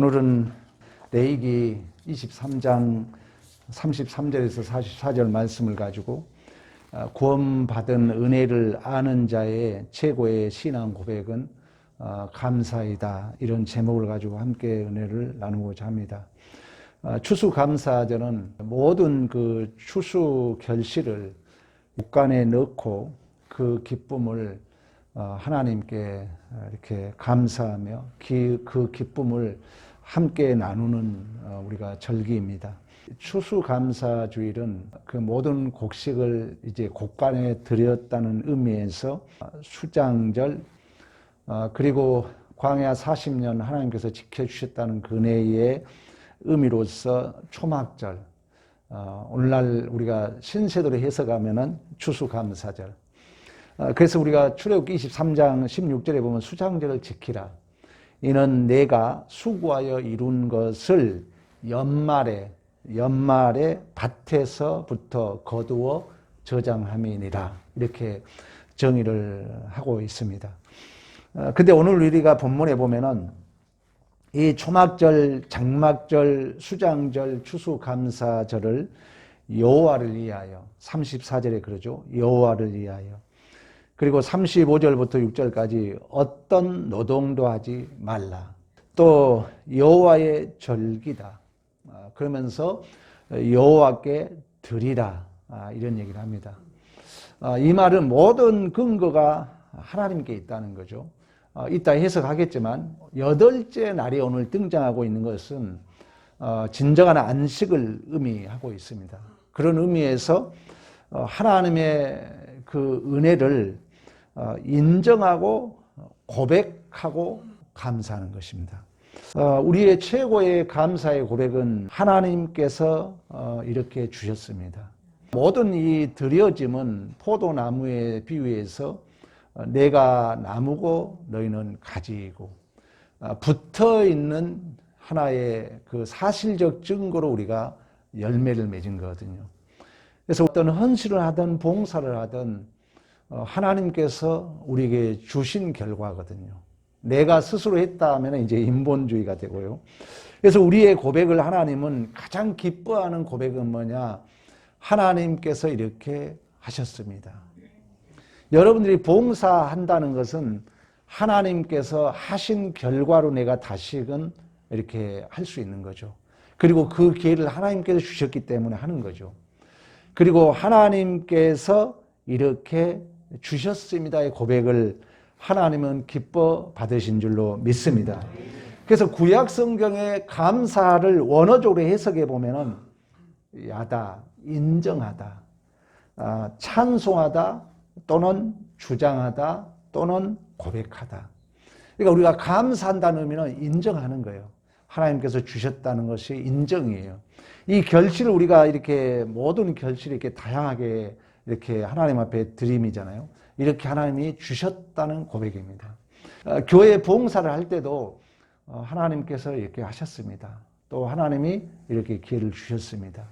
오늘은 레위기 23장 33절에서 44절 말씀을 가지고 구원받은 은혜를 아는 자의 최고의 신앙 고백은 감사이다, 이런 제목을 가지고 함께 은혜를 나누고자 합니다. 추수감사절은 모든 그 추수 결실을 국간에 넣고 그 기쁨을 하나님께 이렇게 감사하며 그 기쁨을 함께 나누는 우리가 절기입니다. 추수감사주일은 그 모든 곡식을 이제 곡간에 들였다는 의미에서 수장절, 그리고 광야 40년 하나님께서 지켜주셨다는 은혜의 의미로서 초막절, 오늘날 우리가 신세대로 해석하면은 추수감사절. 그래서 우리가 출애굽기 23장 16절에 보면 수장절을 지키라. 이는 내가 수고하여 이룬 것을 연말에 밭에서부터 거두어 저장함이니라. 이렇게 정의를 하고 있습니다. 근데 오늘 우리가 본문에 보면은 이 초막절, 장막절, 수장절, 추수감사절을 여호와를 위하여, 34절에 그러죠. 여호와를 위하여. 그리고 35절부터 6절까지 어떤 노동도 하지 말라. 또 여호와의 절기다. 그러면서 여호와께 드리라. 이런 얘기를 합니다. 이 말은 모든 근거가 하나님께 있다는 거죠. 이따 해석하겠지만 8째 날이 오늘 등장하고 있는 것은 진정한 안식을 의미하고 있습니다. 그런 의미에서 하나님의 그 은혜를 인정하고 고백하고 감사하는 것입니다. 우리의 최고의 감사의 고백은 하나님께서 이렇게 주셨습니다. 모든 이 드려짐은 포도나무에 비유해서 내가 나무고 너희는 가지이고 붙어있는 하나의 그 사실적 증거로 우리가 열매를 맺은 거거든요. 그래서 어떤 헌신을 하든 봉사를 하든 하나님께서 우리에게 주신 결과거든요. 내가 스스로 했다 하면 이제 인본주의가 되고요. 그래서 우리의 고백을 하나님은 가장 기뻐하는 고백은 뭐냐? 하나님께서 이렇게 하셨습니다. 여러분들이 봉사한다는 것은 하나님께서 하신 결과로 내가 다시금 이렇게 할 수 있는 거죠. 그리고 그 기회를 하나님께서 주셨기 때문에 하는 거죠. 그리고 하나님께서 이렇게 주셨습니다의 고백을 하나님은 기뻐 받으신 줄로 믿습니다. 그래서 구약 성경의 감사를 원어적으로 해석해 보면은 야다, 인정하다, 찬송하다, 또는 주장하다, 또는 고백하다. 그러니까 우리가 감사한다는 의미는 인정하는 거예요. 하나님께서 주셨다는 것이 인정이에요. 이 결실을 우리가 이렇게 모든 결실이 이렇게 다양하게 이렇게 하나님 앞에 드림이잖아요. 이렇게 하나님이 주셨다는 고백입니다. 교회 봉사를 할 때도 하나님께서 이렇게 하셨습니다. 또 하나님이 이렇게 기회를 주셨습니다.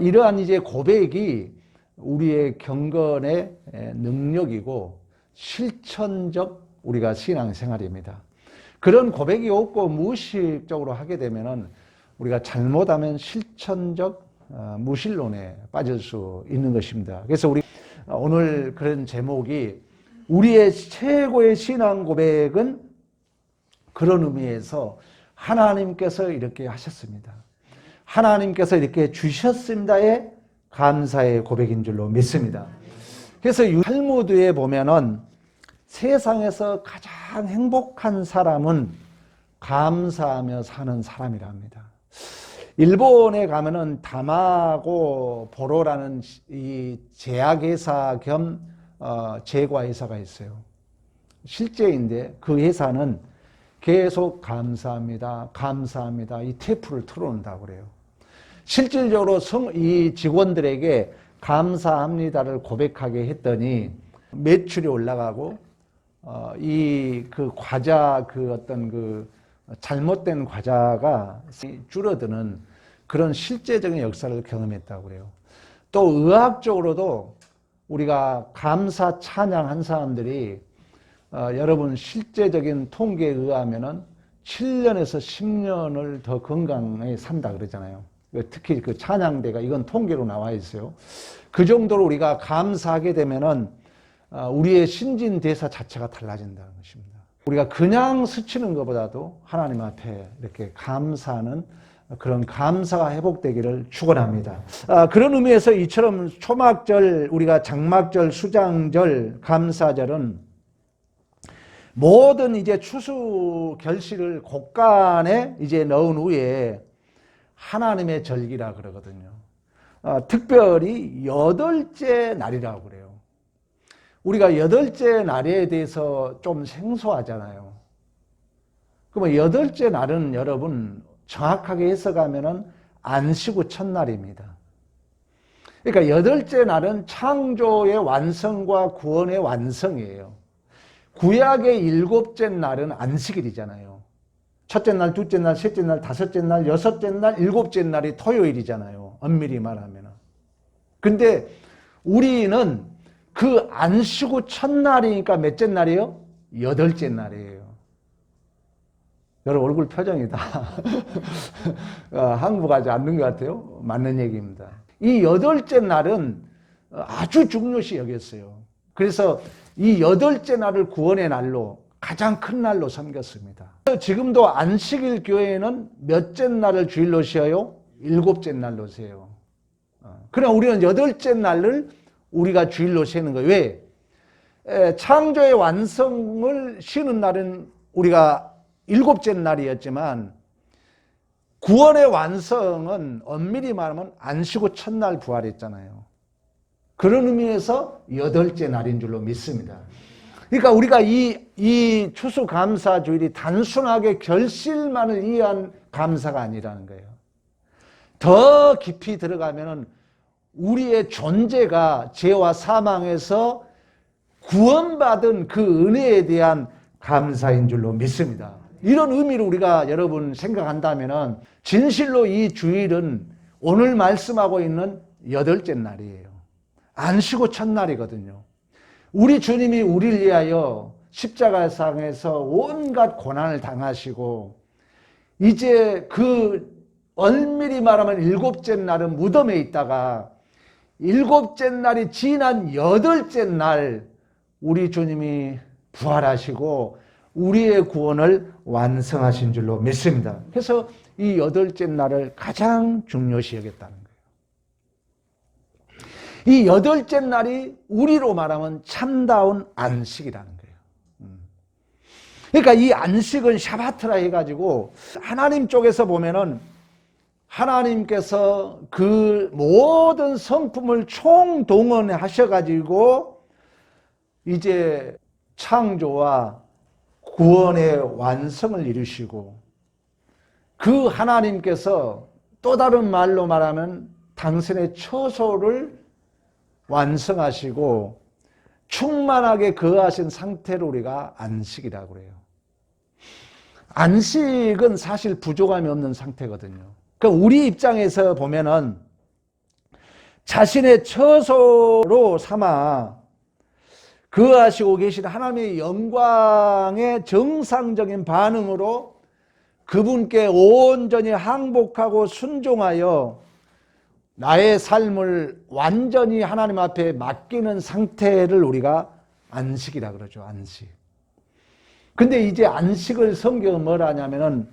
이러한 이제 고백이 우리의 경건의 능력이고 실천적 우리가 신앙생활입니다. 그런 고백이 없고 무의식적으로 하게 되면은 우리가 잘못하면 실천적 무신론에 빠질 수 있는 것입니다. 그래서 우리 오늘 그런 제목이 우리의 최고의 신앙 고백은 그런 의미에서 하나님께서 이렇게 하셨습니다. 하나님께서 이렇게 주셨습니다의 감사의 고백인 줄로 믿습니다. 그래서 탈무드에 보면은 세상에서 가장 행복한 사람은 감사하며 사는 사람이라 합니다. 일본에 가면은 다마고 보로라는 이 제약회사 겸 제과회사가 있어요. 실제인데 그 회사는 계속 감사합니다, 감사합니다, 이 테이프를 틀어놓는다고 그래요. 실질적으로 이 직원들에게 감사합니다를 고백하게 했더니 매출이 올라가고 이 그 과자 어떤 그 잘못된 과자가 줄어드는 그런 실제적인 역사를 경험했다고 그래요. 또 의학적으로도 우리가 감사 찬양한 사람들이 여러분 실제적인 통계에 의하면은 7년에서 10년을 더 건강하게 산다 그러잖아요. 특히 그 찬양대가 이건 통계로 나와 있어요. 그 정도로 우리가 감사하게 되면은 우리의 신진대사 자체가 달라진다는 것입니다. 우리가 그냥 스치는 것보다도 하나님 앞에 이렇게 감사하는 그런 감사가 회복되기를 축원합니다. 그런 의미에서 이처럼 초막절, 우리가 장막절, 수장절, 감사절은 모든 이제 추수 결실을 곡간에 이제 넣은 후에 하나님의 절기라 그러거든요. 특별히 8째 날이라고 그래요. 우리가 8째 날에 대해서 좀 생소하잖아요. 그러면 8째 날은 여러분 정확하게 해석하면은 안식 후 첫날입니다. 그러니까 8째 날은 창조의 완성과 구원의 완성이에요. 구약의 7째 날은 안식일이잖아요. 첫째 날, 둘째 날, 셋째 날, 다섯째 날, 여섯째 날, 7째 날이 토요일이잖아요. 엄밀히 말하면. 근데 우리는 그 안식 후 첫날이니까 몇째 날이에요? 8째 날이에요. 여러분 얼굴 표정이 다 항복하지 않는 것 같아요. 맞는 얘기입니다. 이 8째 날은 아주 중요시 여겼어요. 그래서 이 8째 날을 구원의 날로 가장 큰 날로 섬겼습니다. 지금도 안식일 교회는 몇째 날을 주일로 쉬어요? 7째 날로 쉬어요. 그러나 우리는 8째 날을 우리가 주일로 쉬는 거예요. 왜? 창조의 완성을 쉬는 날은 우리가 7째 날이었지만 구원의 완성은 엄밀히 말하면 안식 후 첫날 부활했잖아요. 그런 의미에서 8째 날인 줄로 믿습니다. 그러니까 우리가 이 추수감사주일이 단순하게 결실만을 위한 감사가 아니라는 거예요. 더 깊이 들어가면은 우리의 존재가 죄와 사망에서 구원받은 그 은혜에 대한 감사인 줄로 믿습니다. 이런 의미로 우리가 여러분 생각한다면은 진실로 이 주일은 오늘 말씀하고 있는 8째 날이에요. 안식 후 첫날이거든요. 우리 주님이 우리를 위하여 십자가상에서 온갖 고난을 당하시고 이제 그 엄밀히 말하면 7째 날은 무덤에 있다가 7째 날이 지난 8째 날 우리 주님이 부활하시고 우리의 구원을 완성하신 줄로 믿습니다. 그래서 이 8째 날을 가장 중요시 여겼다는 거예요. 이 8째 날이 우리로 말하면 참다운 안식이라는 거예요. 그러니까 이 안식은 샤바트라 해가지고 하나님 쪽에서 보면은 하나님께서 그 모든 성품을 총동원하셔가지고 이제 창조와 구원의 완성을 이루시고 그 하나님께서 또 다른 말로 말하면 당신의 처소를 완성하시고 충만하게 거하신 상태로 우리가 안식이라고 그래요. 안식은 사실 부족함이 없는 상태거든요. 그러니까 우리 입장에서 보면은 자신의 처소로 삼아 거하시고 계신 하나님의 영광의 정상적인 반응으로 그분께 온전히 항복하고 순종하여 나의 삶을 완전히 하나님 앞에 맡기는 상태를 우리가 안식이라 그러죠. 안식. 근데 이제 안식을 성경은 뭐라 하냐면은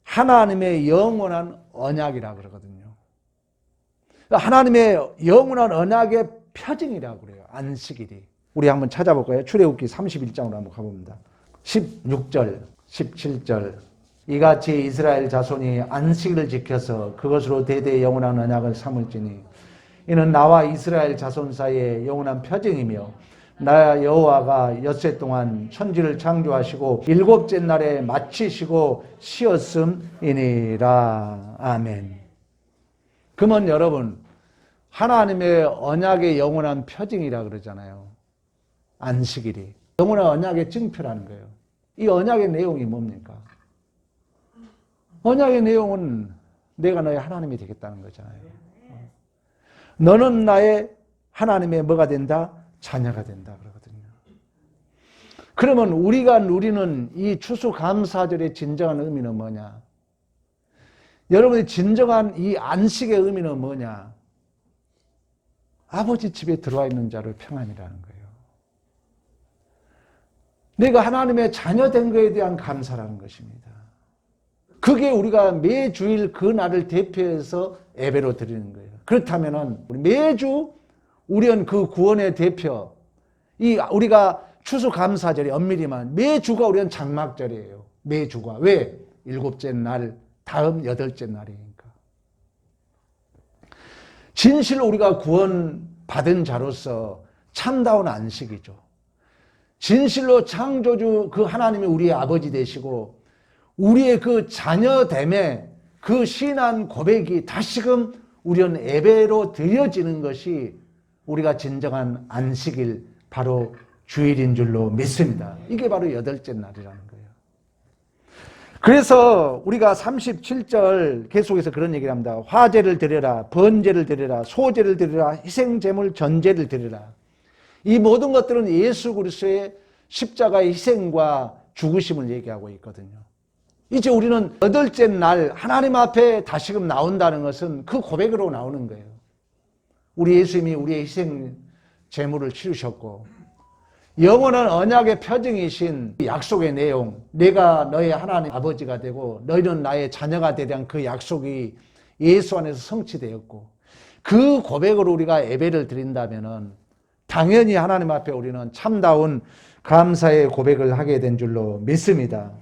하나님의 영원한 언약이라 그러거든요. 하나님의 영원한 언약의 표징이라고 그래요. 안식일이. 우리 한번 찾아볼까요? 출애굽기 31장으로 한번 가봅니다. 16절, 17절. 이같이 이스라엘 자손이 안식일을 지켜서 그것으로 대대 영원한 언약을 삼을지니 이는 나와 이스라엘 자손 사이에 영원한 표징이며 나 여호와가 엿새 동안 천지를 창조하시고 7째 날에 마치시고 쉬었음이니라. 아멘. 그러면 여러분 하나님의 언약의 영원한 표징이라 그러잖아요. 안식일이 영원한 언약의 증표라는 거예요. 이 언약의 내용이 뭡니까? 언약의 내용은 내가 너의 하나님이 되겠다는 거잖아요. 너는 나의 하나님의 뭐가 된다? 자녀가 된다 그러거든요. 그러면 우리가 누리는 이 추수감사절의 진정한 의미는 뭐냐? 여러분의 진정한 이 안식의 의미는 뭐냐? 아버지 집에 들어와 있는 자를 평안이라는 거예요. 내가 하나님의 자녀 된 것에 대한 감사라는 것입니다. 그게 우리가 매주일 그 날을 대표해서 예배로 드리는 거예요. 그렇다면 매주 우리는 그 구원의 대표, 우리가 추수감사절이 엄밀히만 매주가 우리는 장막절이에요. 매주가. 왜? 7째 날, 다음 8째 날이니까. 진실로 우리가 구원받은 자로서 참다운 안식이죠. 진실로 창조주 그 하나님이 우리의 아버지 되시고 우리의 그 자녀됨의 그 신앙 고백이 다시금 우리는 예배로 드려지는 것이 우리가 진정한 안식일 바로 주일인 줄로 믿습니다. 이게 바로 8째 날이라는 거예요. 그래서 우리가 37절 계속해서 그런 얘기를 합니다. 화제를 드려라, 번제를 드려라, 소제를 드려라, 희생제물 전제를 드려라. 이 모든 것들은 예수 그리스도의 십자가의 희생과 죽으심을 얘기하고 있거든요. 이제 우리는 8째 날 하나님 앞에 다시금 나온다는 것은 그 고백으로 나오는 거예요. 우리 예수님이 우리의 희생 제물을 치르셨고 영원한 언약의 표징이신 약속의 내용, 내가 너의 하나님 아버지가 되고 너희는 나의 자녀가 되리란 그 약속이 예수 안에서 성취되었고 그 고백으로 우리가 예배를 드린다면 당연히 하나님 앞에 우리는 참다운 감사의 고백을 하게 된 줄로 믿습니다.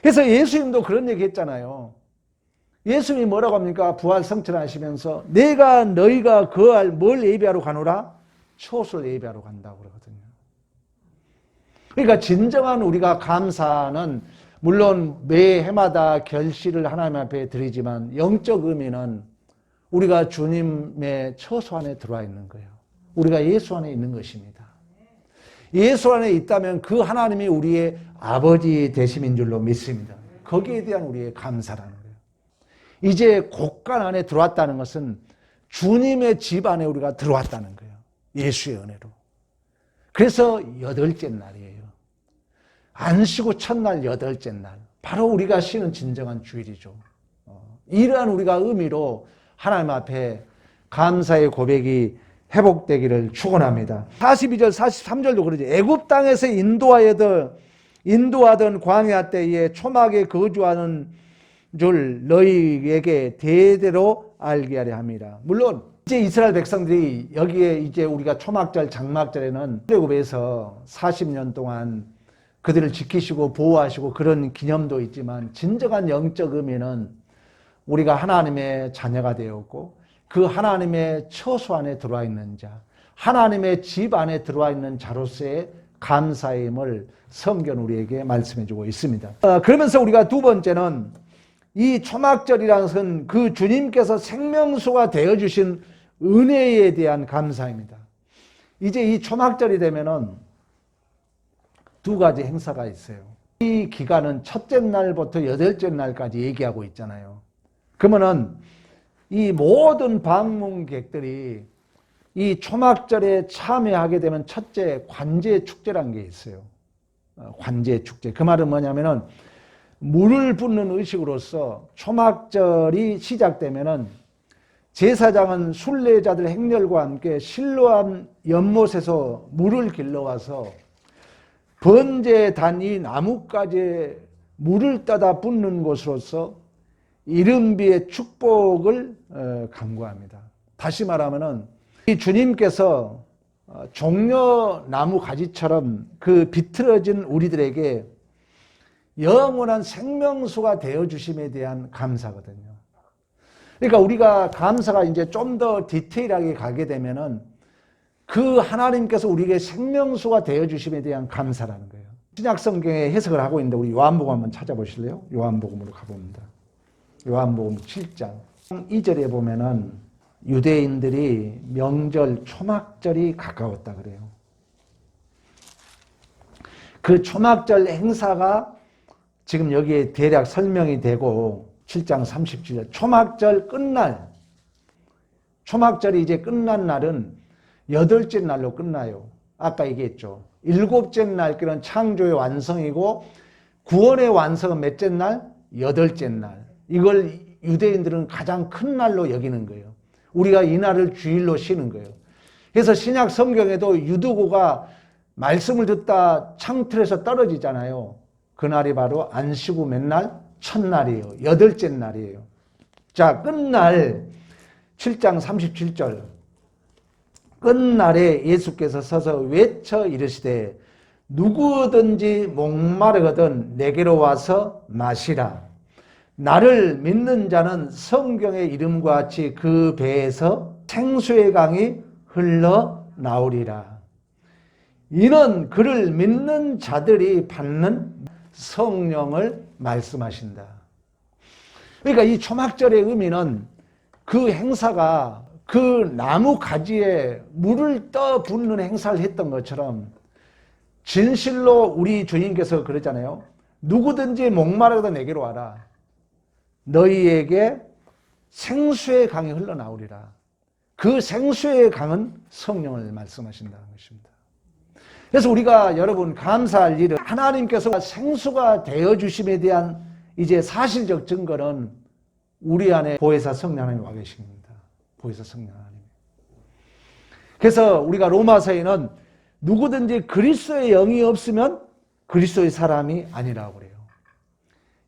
그래서 예수님도 그런 얘기 했잖아요. 예수님이 뭐라고 합니까? 부활 성천하시면서 내가 너희가 거할 뭘 예배하러 가노라? 초소를 예배하러 간다고 그러거든요. 그러니까 진정한 우리가 감사는 물론 매 해마다 결실을 하나님 앞에 드리지만 영적 의미는 우리가 주님의 처소 안에 들어와 있는 거예요. 우리가 예수 안에 있는 것입니다. 예수 안에 있다면 그 하나님이 우리의 아버지 되심인 줄로 믿습니다. 거기에 대한 우리의 감사라는 거예요. 이제 곳간 안에 들어왔다는 것은 주님의 집 안에 우리가 들어왔다는 거예요. 예수의 은혜로. 그래서 8째 날이에요. 안식 후 첫날 8째 날. 바로 우리가 쉬는 진정한 주일이죠. 이러한 우리가 의미로 하나님 앞에 감사의 고백이 회복되기를 축원합니다. 42절 43절도 그러죠. 애굽 땅에서 인도하던 광야 때에 초막에 거주하는 줄 너희에게 대대로 알게 하려 합니다. 물론 이제 이스라엘 백성들이 여기에 이제 우리가 초막절 장막절에는 애굽에서 40년 동안 그들을 지키시고 보호하시고 그런 기념도 있지만 진정한 영적 의미는 우리가 하나님의 자녀가 되었고 그 하나님의 처소 안에 들어와 있는 자, 하나님의 집 안에 들어와 있는 자로서의 감사임을 성경 우리에게 말씀해주고 있습니다. 그러면서 우리가 두 번째는 이 초막절이라는 것은 그 주님께서 생명수가 되어주신 은혜에 대한 감사입니다. 이제 이 초막절이 되면은 두 가지 행사가 있어요. 이 기간은 첫째 날부터 8째 날까지 얘기하고 있잖아요. 그러면은 이 모든 방문객들이 이 초막절에 참여하게 되면 첫째 관제 축제라는 게 있어요. 관제 축제. 그 말은 뭐냐면은 물을 붓는 의식으로서 초막절이 시작되면은 제사장은 순례자들 행렬과 함께 실로암 연못에서 물을 길러와서 번제단 이 나뭇가지에 물을 떠다 붓는 곳으로서 이른비의 축복을 간구합니다. 다시 말하면은 이 주님께서 종려나무 가지처럼 그 비틀어진 우리들에게 영원한 생명수가 되어주심에 대한 감사거든요. 그러니까 우리가 감사가 이제 좀 더 디테일하게 가게 되면은 그 하나님께서 우리에게 생명수가 되어주심에 대한 감사라는 거예요. 신약성경에 해석을 하고 있는데 우리 요한복음 한번 찾아보실래요? 요한복음으로 가봅니다. 요한복음 7장 2절에 보면은 유대인들이 명절 초막절이 가까웠다 그래요. 그 초막절 행사가 지금 여기에 대략 설명이 되고 7장 37절 초막절 끝날 초막절이 이제 끝난 날은 8째 날로 끝나요. 아까 얘기했죠. 일곱째 날, 그런 창조의 완성이고, 구원의 완성은 몇째 날? 여덟째 날. 이걸 유대인들은 가장 큰 날로 여기는 거예요. 우리가 이 날을 주일로 쉬는 거예요. 그래서 신약 성경에도 유두고가 말씀을 듣다 창틀에서 떨어지잖아요. 그날이 바로 안식 후 몇 날? 첫날이에요. 여덟째 날이에요. 자, 끝날 7장 37절. 끝날에 예수께서 서서 외쳐 이르시되 누구든지 목마르거든 내게로 와서 마시라. 나를 믿는 자는 성경의 이름과 같이 그 배에서 생수의 강이 흘러나오리라. 이는 그를 믿는 자들이 받는 성령을 말씀하신다. 그러니까 이 초막절의 의미는 그 행사가 그 나무 가지에 물을 떠 붓는 행사를 했던 것처럼 진실로 우리 주님께서 그러잖아요. 누구든지 목마르다 내게로 와라. 너희에게 생수의 강이 흘러나오리라. 그 생수의 강은 성령을 말씀하신다는 것입니다. 그래서 우리가 여러분 감사할 일은 하나님께서 생수가 되어주심에 대한 이제 사실적 증거는 우리 안에 보혜사 성령 하나님 와 계십니다. 보혜사 성령 하나님. 그래서 우리가 로마서에는 누구든지 그리스도의 영이 없으면 그리스도의 사람이 아니라고 그래요.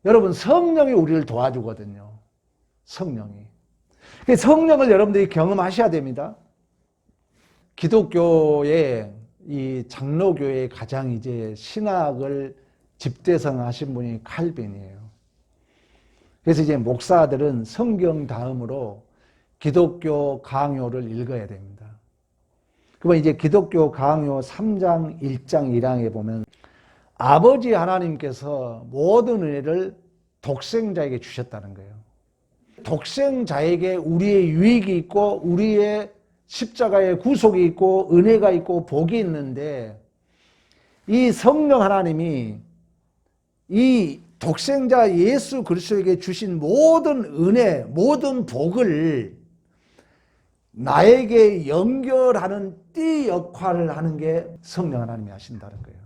여러분 성령이 우리를 도와주거든요. 성령이. 성령을 여러분들이 경험하셔야 됩니다. 기독교의 이 장로교의 가장 이제 신학을 집대성하신 분이 칼빈이에요. 그래서 이제 목사들은 성경 다음으로 기독교 강요를 읽어야 됩니다. 그러면 이제 기독교 강요 3장 1장 1항에 보면 아버지 하나님께서 모든 은혜를 독생자에게 주셨다는 거예요. 독생자에게 우리의 유익이 있고 우리의 십자가의 구속이 있고 은혜가 있고 복이 있는데 이 성령 하나님이 이 독생자 예수 그리스도에게 주신 모든 은혜, 모든 복을 나에게 연결하는 띠 역할을 하는 게 성령 하나님이 하신다는 거예요.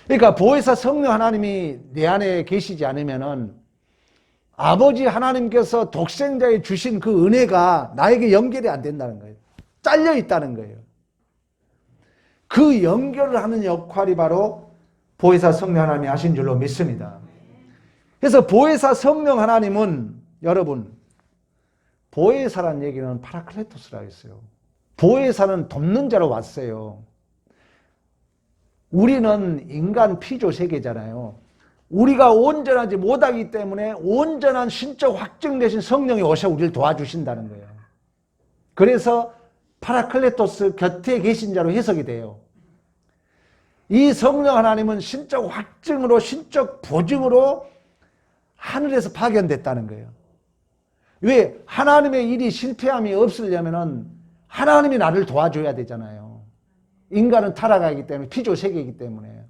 그러니까 보혜사 성령 하나님이 내 안에 계시지 않으면은 아버지 하나님께서 독생자에 주신 그 은혜가 나에게 연결이 안 된다는 거예요. 잘려 있다는 거예요. 그 연결을 하는 역할이 바로 보혜사 성령 하나님이 하신 줄로 믿습니다. 그래서 보혜사 성령 하나님은 여러분 보혜사라는 얘기는 파라클레토스라고 했어요. 보혜사는 돕는 자로 왔어요. 우리는 인간 피조 세계잖아요. 우리가 온전하지 못하기 때문에 온전한 신적 확증 되신 성령이 오셔 우리를 도와주신다는 거예요. 그래서 파라클레토스 곁에 계신 자로 해석이 돼요. 이 성령 하나님은 신적 확증으로 신적 보증으로 하늘에서 파견됐다는 거예요. 왜? 하나님의 일이 실패함이 없으려면 하나님이 나를 도와줘야 되잖아요. 인간은 타락하기 때문에 피조 세계이기 때문에.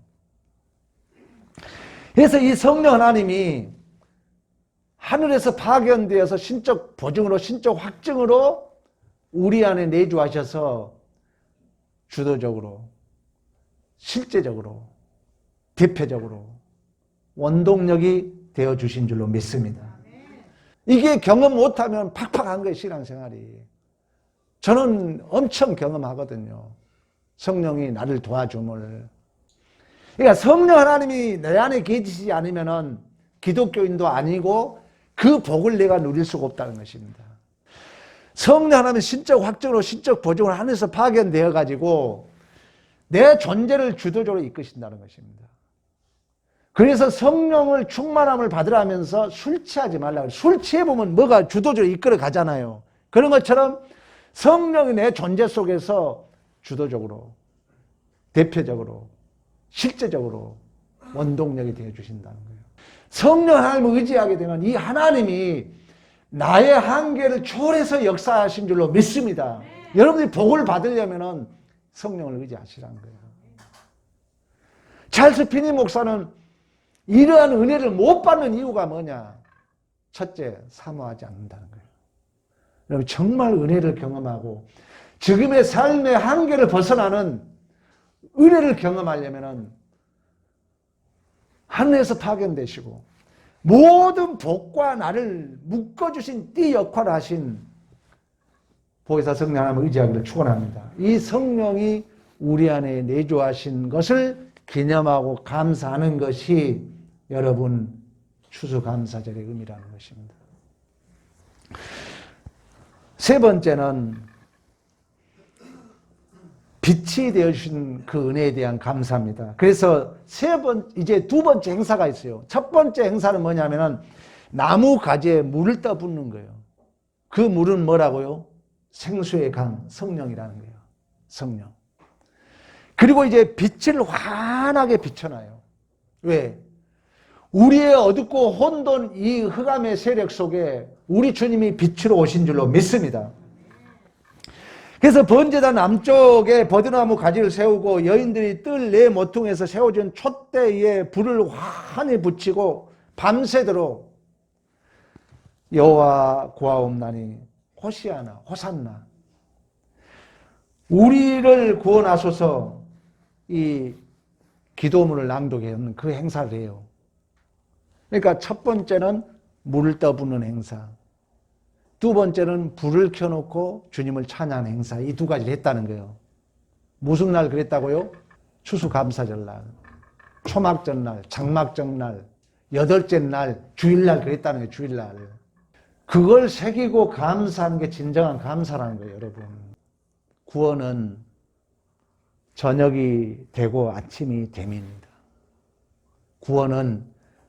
그래서 이 성령 하나님이 하늘에서 파견되어서 신적 보증으로 신적 확증으로 우리 안에 내주하셔서 주도적으로 실제적으로 대표적으로 원동력이 되어주신 줄로 믿습니다. 이게 경험 못하면 팍팍한 거예요. 신앙생활이. 저는 엄청 경험하거든요. 성령이 나를 도와줌을. 그러니까 성령 하나님이 내 안에 계시지 않으면 기독교인도 아니고 그 복을 내가 누릴 수가 없다는 것입니다. 성령 하나님은 신적 확증으로 신적 보증을 하늘에서 파견되어 가지고 내 존재를 주도적으로 이끄신다는 것입니다. 그래서 성령을 충만함을 받으라면서 술 취하지 말라고. 술 취해보면 뭐가 주도적으로 이끌어 가잖아요. 그런 것처럼 성령이 내 존재 속에서 주도적으로 대표적으로 실제적으로 원동력이 되어주신다는 거예요. 성령 하나님을 의지하게 되면 이 하나님이 나의 한계를 초월해서 역사하신 줄로 믿습니다. 여러분들이 복을 받으려면 성령을 의지하시라는 거예요. 찰스 피니 목사는 이러한 은혜를 못 받는 이유가 뭐냐? 첫째, 사모하지 않는다는 거예요. 여러분 정말 은혜를 경험하고 지금의 삶의 한계를 벗어나는 은혜를 경험하려면은 하늘에서 파견되시고 모든 복과 나를 묶어주신 띠 역할을 하신 보혜사 성령 하나님을 의지하기를 축원합니다. 이 성령이 우리 안에 내주하신 것을 기념하고 감사하는 것이 여러분 추수감사절의 의미라는 것입니다. 세 번째는 빛이 되어주신 그 은혜에 대한 감사입니다. 그래서 이제 두 번째 행사가 있어요. 첫 번째 행사는 뭐냐면은 나무 가지에 물을 떠붓는 거예요. 그 물은 뭐라고요? 생수의 강, 성령이라는 거예요. 성령. 그리고 이제 빛을 환하게 비춰놔요. 왜? 우리의 어둡고 혼돈 이 흑암의 세력 속에 우리 주님이 빛으로 오신 줄로 믿습니다. 그래서 번제단 남쪽에 버드나무 가지를 세우고 여인들이 뜰 네 모퉁이에서 세워진 촛대 위에 불을 환히 붙이고 밤새도록 여호와 구하옵나니 호시아나 호산나 우리를 구원하소서 이 기도문을 낭독하는 그 행사를 해요. 그러니까 첫 번째는 물을 떠붓는 행사, 두 번째는 불을 켜놓고 주님을 찬양하는 행사, 이 두 가지를 했다는 거예요. 무슨 날 그랬다고요? 추수감사절날, 초막절날, 장막절날, 여덟째 날, 주일날 그랬다는 거예요. 주일날. 그걸 새기고 감사하는 게 진정한 감사라는 거예요. 여러분. 구원은 저녁이 되고 아침이 됨입니다. 구원은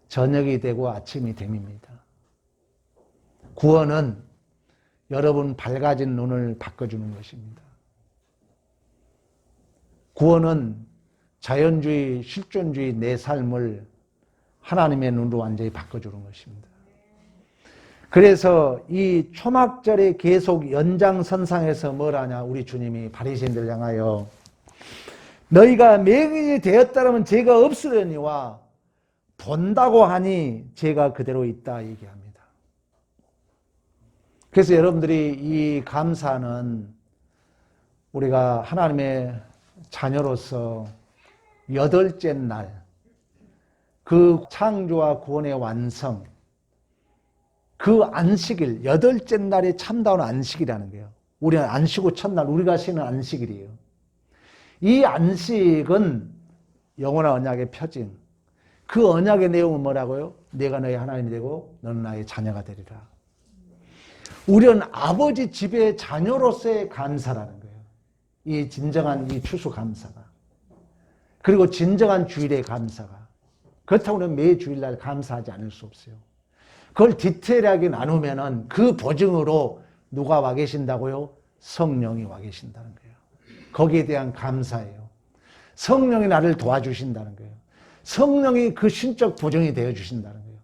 저녁이 되고 아침이 됨입니다. 구원은 여러분 밝아진 눈을 바꿔주는 것입니다. 구원은 자연주의, 실존주의 내 삶을 하나님의 눈으로 완전히 바꿔주는 것입니다. 그래서 이 초막절에 계속 연장선상에서 뭘 하냐? 우리 주님이 바리새인들을 향하여 너희가 맹인이 되었다면 죄가 없으려니와 본다고 하니 죄가 그대로 있다 얘기합니다. 그래서 여러분들이 이 감사는 우리가 하나님의 자녀로서 여덟째 날 그 창조와 구원의 완성 그 안식일 여덟째 날이 참다운 안식이라는 거예요. 우리는 안식 후 첫날 우리가 쉬는 안식일이에요. 이 안식은 영원한 언약의 표징. 그 언약의 내용은 뭐라고요? 내가 너희 하나님이 되고 너는 나의 자녀가 되리라. 우리는 아버지 집의 자녀로서의 감사라는 거예요. 이 진정한 이 추수 감사가. 그리고 진정한 주일의 감사가. 그렇다고 우리는 매 주일날 감사하지 않을 수 없어요. 그걸 디테일하게 나누면은 그 보증으로 누가 와 계신다고요? 성령이 와 계신다는 거예요. 거기에 대한 감사예요. 성령이 나를 도와주신다는 거예요. 성령이 그 신적 보증이 되어주신다는 거예요.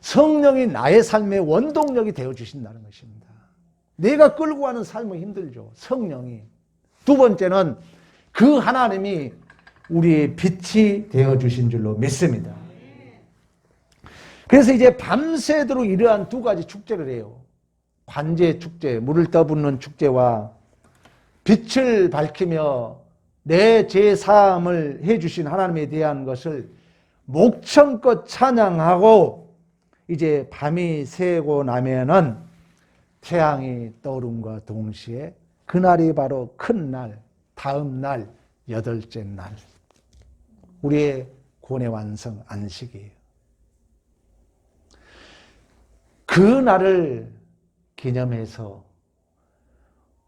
성령이 나의 삶의 원동력이 되어주신다는 것입니다. 내가 끌고 가는 삶은 힘들죠. 성령이. 두 번째는 그 하나님이 우리의 빛이 되어주신 줄로 믿습니다. 그래서 이제 밤새도록 이러한 두 가지 축제를 해요. 관제 축제, 물을 떠붓는 축제와 빛을 밝히며 내 죄사함을 해주신 하나님에 대한 것을 목청껏 찬양하고 이제 밤이 새고 나면은 태양이 떠오름과 동시에 그날이 바로 큰 날, 다음 날, 여덟째 날. 우리의 구원의 완성, 안식이에요. 그 날을 기념해서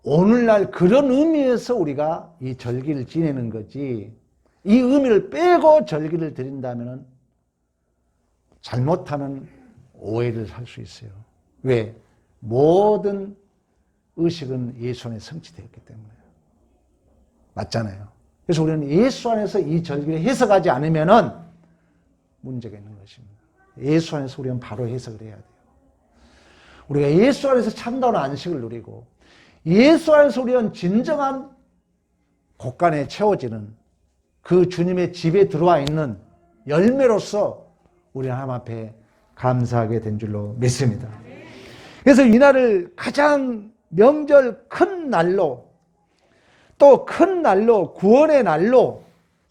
오늘날 그런 의미에서 우리가 이 절기를 지내는 거지, 이 의미를 빼고 절기를 드린다면 잘못하는 오해를 할 수 있어요. 왜? 모든 의식은 예수 안에 성취되었기 때문에. 맞잖아요. 그래서 우리는 예수 안에서 이 절기를 해석하지 않으면 문제가 있는 것입니다. 예수 안에서 우리는 바로 해석을 해야 돼요. 우리가 예수 안에서 참다운 안식을 누리고 예수 안에서 우리는 진정한 곳간에 채워지는 그 주님의 집에 들어와 있는 열매로서 우리 하나님 앞에 감사하게 된 줄로 믿습니다. 그래서 이날을 가장 명절 큰 날로, 또 큰 날로, 구원의 날로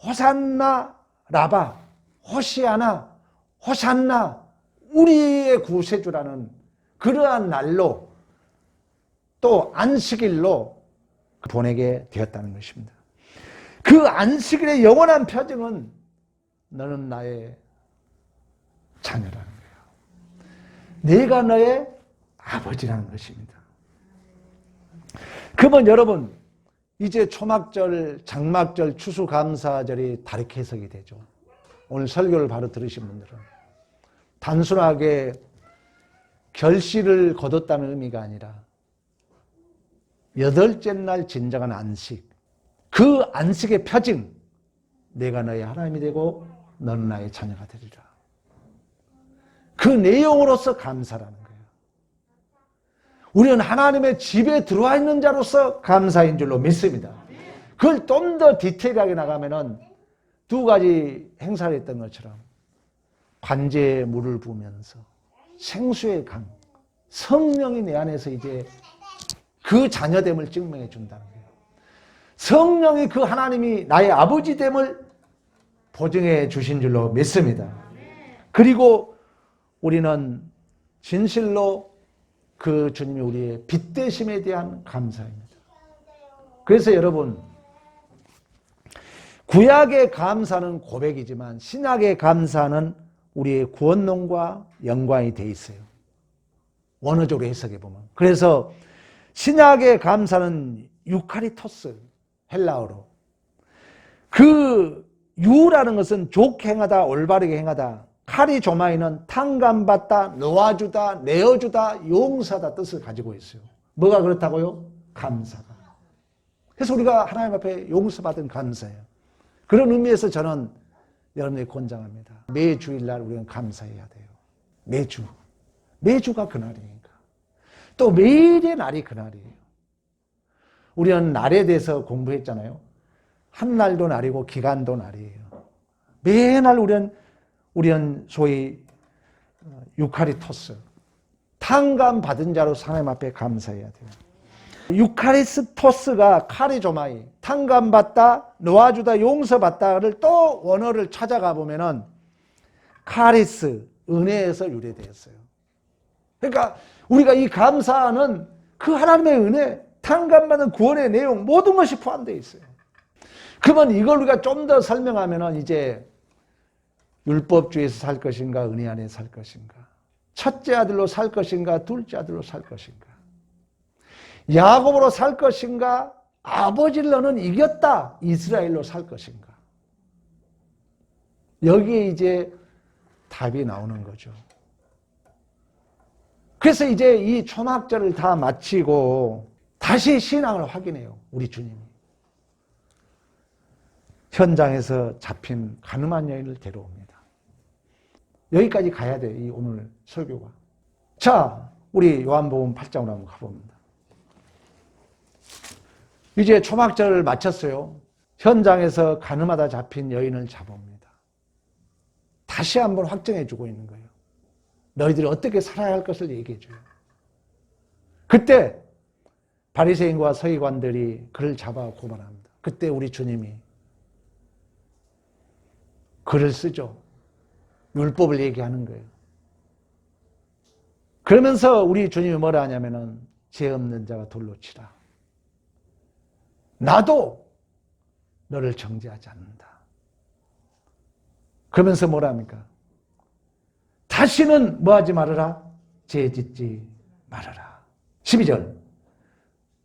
호산나 라바, 호시아나, 호산나, 우리의 구세주라는 그러한 날로 또 안식일로 보내게 되었다는 것입니다. 그 안식일의 영원한 표징은 너는 나의 자녀라는 거예요. 내가 너의 아버지라는 것입니다. 그러면 여러분, 이제 초막절, 장막절, 추수감사절이 다르게 해석이 되죠. 오늘 설교를 바로 들으신 분들은 단순하게 결실을 거뒀다는 의미가 아니라 여덟째 날 진정한 안식, 그 안식의 표징, 내가 너의 하나님이 되고 너는 나의 자녀가 되리라. 그 내용으로서 감사라는 거예요. 우리는 하나님의 집에 들어와 있는 자로서 감사인 줄로 믿습니다. 그걸 좀 더 디테일하게 나가면은 두 가지 행사를 했던 것처럼 관제에 물을 부으면서 생수의 강, 성령이 내 안에서 이제 그 자녀됨을 증명해 준다는 거예요. 성령이 그 하나님이 나의 아버지됨을 보증해 주신 줄로 믿습니다. 그리고 우리는 진실로 그 주님이 우리의 빛 되심에 대한 감사입니다. 그래서 여러분, 구약의 감사는 고백이지만 신약의 감사는 우리의 구원론과 연관이 돼 있어요. 원어적으로 해석해 보면. 그래서 신약의 감사는 유카리토스, 헬라어로. 그 유라는 것은 좋게 행하다, 올바르게 행하다. 카리조마이는 탕감받다, 놓아주다, 내어주다, 용서하다 뜻을 가지고 있어요. 뭐가 그렇다고요? 감사가. 그래서 우리가 하나님 앞에 용서받은 감사예요. 그런 의미에서 저는 여러분에게 권장합니다. 매 주일날 우리는 감사해야 돼요. 매주. 매주가 그날이니까. 또 매일의 날이 그날이에요. 우리는 날에 대해서 공부했잖아요. 한 날도 날이고 기간도 날이에요. 매날 우리는 소위 유카리토스, 탕감 받은 자로 하나님 앞에 감사해야 돼요. 유카리스토스가 카리조마이, 탕감받다, 놓아주다, 용서받다를 또 원어를 찾아가 보면은 카리스, 은혜에서 유래되었어요. 그러니까 우리가 이 감사는 그 하나님의 은혜, 탕감받은 구원의 내용 모든 것이 포함되어 있어요. 그러면 이걸 우리가 좀 더 설명하면은 이제 율법주의에서 살 것인가, 은혜 안에 살 것인가, 첫째 아들로 살 것인가, 둘째 아들로 살 것인가, 야곱으로 살 것인가, 아버지를 너는 이겼다, 이스라엘로 살 것인가. 여기에 이제 답이 나오는 거죠. 그래서 이제 이 초막절을 다 마치고 다시 신앙을 확인해요. 우리 주님이. 현장에서 잡힌 가늠한 여인을 데려옵니다. 여기까지 가야 돼, 이 오늘 설교가. 자, 우리 요한복음 8장으로 한번 가봅니다. 이제 초막절을 마쳤어요. 현장에서 가늠하다 잡힌 여인을 잡아옵니다. 다시 한번 확정해 주고 있는 거예요. 너희들이 어떻게 살아야 할 것을 얘기해 줘요. 그때 바리새인과 서기관들이 그를 잡아 고발합니다. 그때 우리 주님이 글을 쓰죠. 율법을 얘기하는 거예요. 그러면서 우리 주님이 뭐라 하냐면은 죄 없는 자가 돌로 치라. 나도 너를 정죄하지 않는다. 그러면서 뭐라 합니까? 다시는 뭐 하지 말아라? 죄 짓지 말아라. 12절.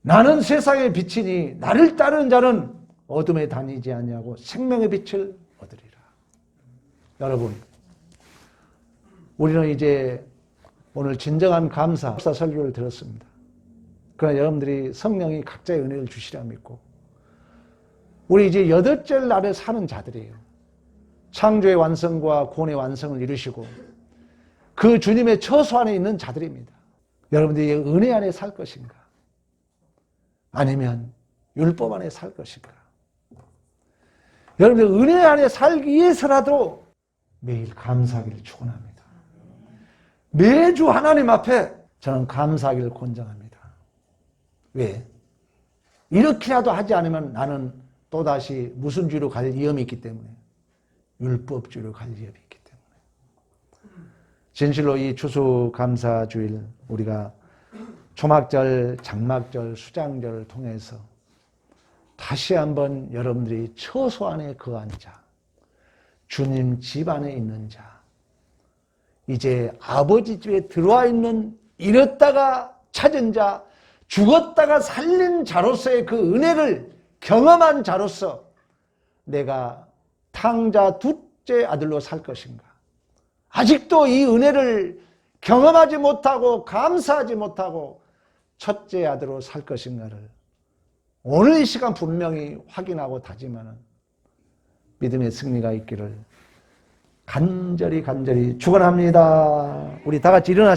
나는 세상의 빛이니 나를 따르는 자는 어둠에 다니지 아니하고 생명의 빛을 얻으리라. 여러분, 우리는 이제 오늘 진정한 감사 설교를 들었습니다. 그러나 여러분들이 성령이 각자의 은혜를 주시라 믿고 우리 이제 여덟째 날에 사는 자들이에요. 창조의 완성과 구원의 완성을 이루시고 그 주님의 처소 안에 있는 자들입니다. 여러분들이 은혜 안에 살 것인가? 아니면 율법 안에 살 것인가? 여러분들 은혜 안에 살기 위해서라도 매일 감사하기를 축원합니다. 매주 하나님 앞에 저는 감사하기를 권장합니다. 왜? 이렇게라도 하지 않으면 나는 또다시 무슨 주로 갈 위험이 있기 때문에 율법주로 갈 위험이 있기 때문에 진실로 이 추수감사주일 우리가 초막절, 장막절, 수장절을 통해서 다시 한번 여러분들이 처소 안에 거한 자, 주님 집 안에 있는 자, 이제 아버지 집에 들어와 있는 잃었다가 찾은 자, 죽었다가 살린 자로서의 그 은혜를 경험한 자로서 내가 탕자 둘째 아들로 살 것인가? 아직도 이 은혜를 경험하지 못하고 감사하지 못하고 첫째 아들로 살 것인가를 오늘 이 시간 분명히 확인하고 다짐하는 믿음의 승리가 있기를 간절히 축원합니다. 우리 다 같이 일어나시죠.